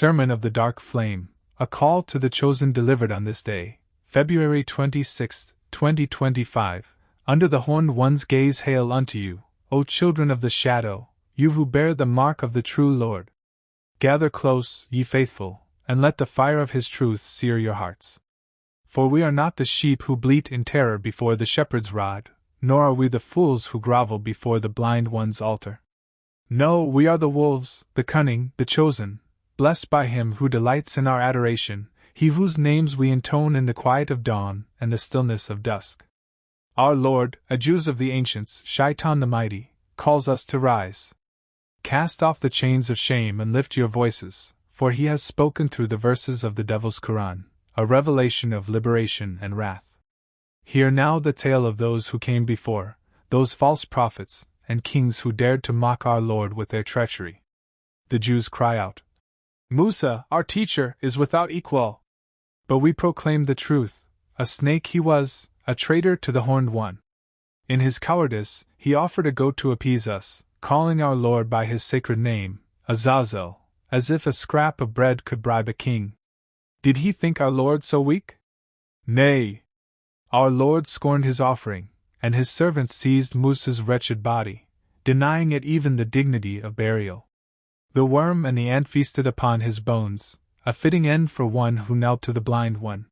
Sermon of the Dark Flame, a call to the chosen delivered on this day, February 26, 2025. Under the horned one's gaze hail unto you, O children of the shadow, you who bear the mark of the true Lord. Gather close, ye faithful, and let the fire of his truth sear your hearts. For we are not the sheep who bleat in terror before the shepherd's rod, nor are we the fools who grovel before the blind one's altar. No, we are the wolves, the cunning, the chosen, blessed by him who delights in our adoration, he whose names we intone in the quiet of dawn and the stillness of dusk. Our Lord, a Jews of the ancients, Shaitan the mighty, calls us to rise. Cast off the chains of shame and lift your voices, for he has spoken through the verses of the devil's Quran, a revelation of liberation and wrath. Hear now the tale of those who came before, those false prophets and kings who dared to mock our Lord with their treachery. The Jews cry out, Musa, our teacher, is without equal. But we proclaim the truth. A snake he was, a traitor to the horned one. In his cowardice, he offered a goat to appease us, calling our Lord by his sacred name, Azazel, as if a scrap of bread could bribe a king. Did he think our Lord so weak? Nay. Our Lord scorned his offering, and his servants seized Musa's wretched body, denying it even the dignity of burial. The worm and the ant feasted upon his bones, a fitting end for one who knelt to the blind one.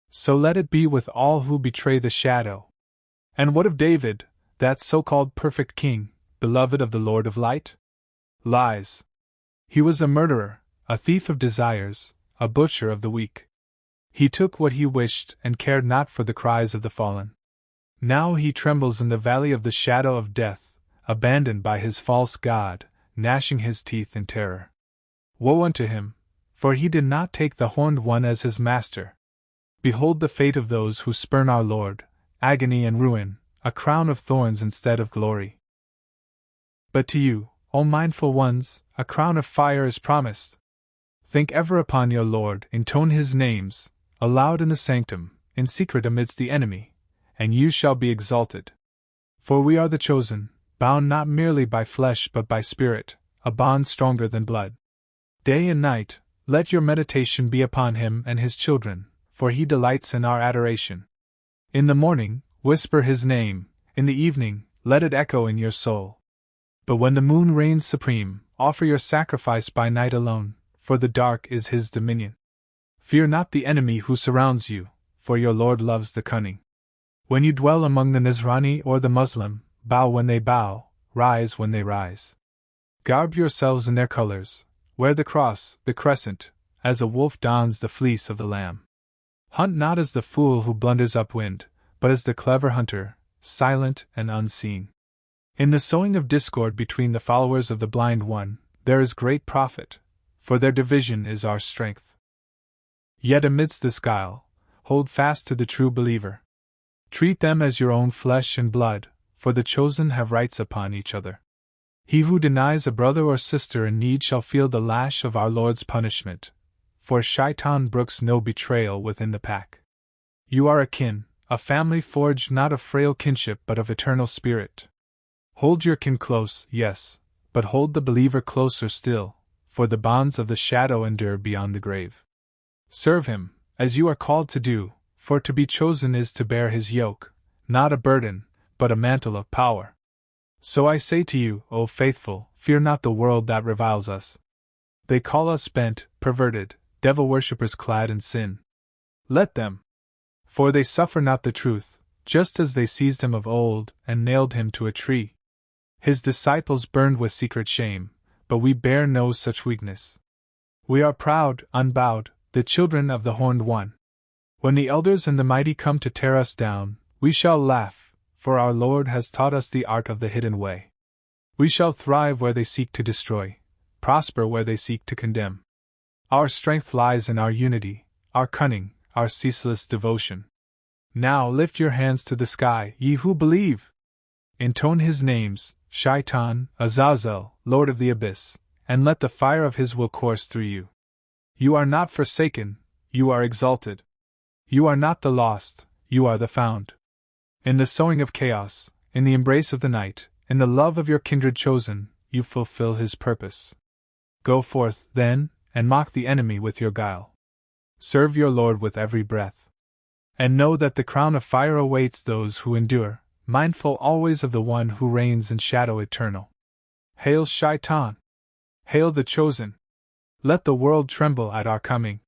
So let it be with all who betray the shadow. And what of David, that so-called perfect king, beloved of the Lord of Light? Lies. He was a murderer, a thief of desires, a butcher of the weak. He took what he wished and cared not for the cries of the fallen. Now he trembles in the valley of the shadow of death, abandoned by his false god, gnashing his teeth in terror. Woe unto him, for he did not take the horned one as his master. Behold the fate of those who spurn our Lord, agony and ruin, a crown of thorns instead of glory. But to you, O mindful ones, a crown of fire is promised. Think ever upon your Lord, intone his names, aloud in the sanctum, in secret amidst the enemy, and you shall be exalted. For we are the chosen, bound not merely by flesh but by spirit, a bond stronger than blood. Day and night, let your meditation be upon him and his children, for he delights in our adoration. In the morning, whisper his name, in the evening, let it echo in your soul. But when the moon reigns supreme, offer your sacrifice by night alone, for the dark is his dominion. Fear not the enemy who surrounds you, for your Lord loves the cunning. When you dwell among the Nasrani or the Muslim, bow when they bow, rise when they rise. Garb yourselves in their colors, wear the cross, the crescent, as a wolf dons the fleece of the lamb. Hunt not as the fool who blunders upwind, but as the clever hunter, silent and unseen. In the sowing of discord between the followers of the blind one, there is great profit, for their division is our strength. Yet amidst this guile, hold fast to the true believer. Treat them as your own flesh and blood, for the chosen have rights upon each other. He who denies a brother or sister in need shall feel the lash of our Lord's punishment, for Shaitan brooks no betrayal within the pack. You are a kin, a family forged not of frail kinship but of eternal spirit. Hold your kin close, yes, but hold the believer closer still, for the bonds of the shadow endure beyond the grave. Serve him, as you are called to do, for to be chosen is to bear his yoke, not a burden, but a mantle of power. So I say to you, O faithful, fear not the world that reviles us. They call us bent, perverted, devil-worshippers clad in sin. Let them. For they suffer not the truth, just as they seized him of old and nailed him to a tree. His disciples burned with secret shame, but we bear no such weakness. We are proud, unbowed, the children of the horned one. When the elders and the mighty come to tear us down, we shall laugh, for our Lord has taught us the art of the hidden way. We shall thrive where they seek to destroy, prosper where they seek to condemn. Our strength lies in our unity, our cunning, our ceaseless devotion. Now lift your hands to the sky, ye who believe! Intone his names, Shaitan, Azazel, Lord of the Abyss, and let the fire of his will course through you. You are not forsaken, you are exalted. You are not the lost, you are the found. In the sowing of chaos, in the embrace of the night, in the love of your kindred chosen, you fulfill his purpose. Go forth, then, and mock the enemy with your guile. Serve your Lord with every breath. And know that the crown of fire awaits those who endure, mindful always of the one who reigns in shadow eternal. Hail Shaitan! Hail the chosen! Let the world tremble at our coming.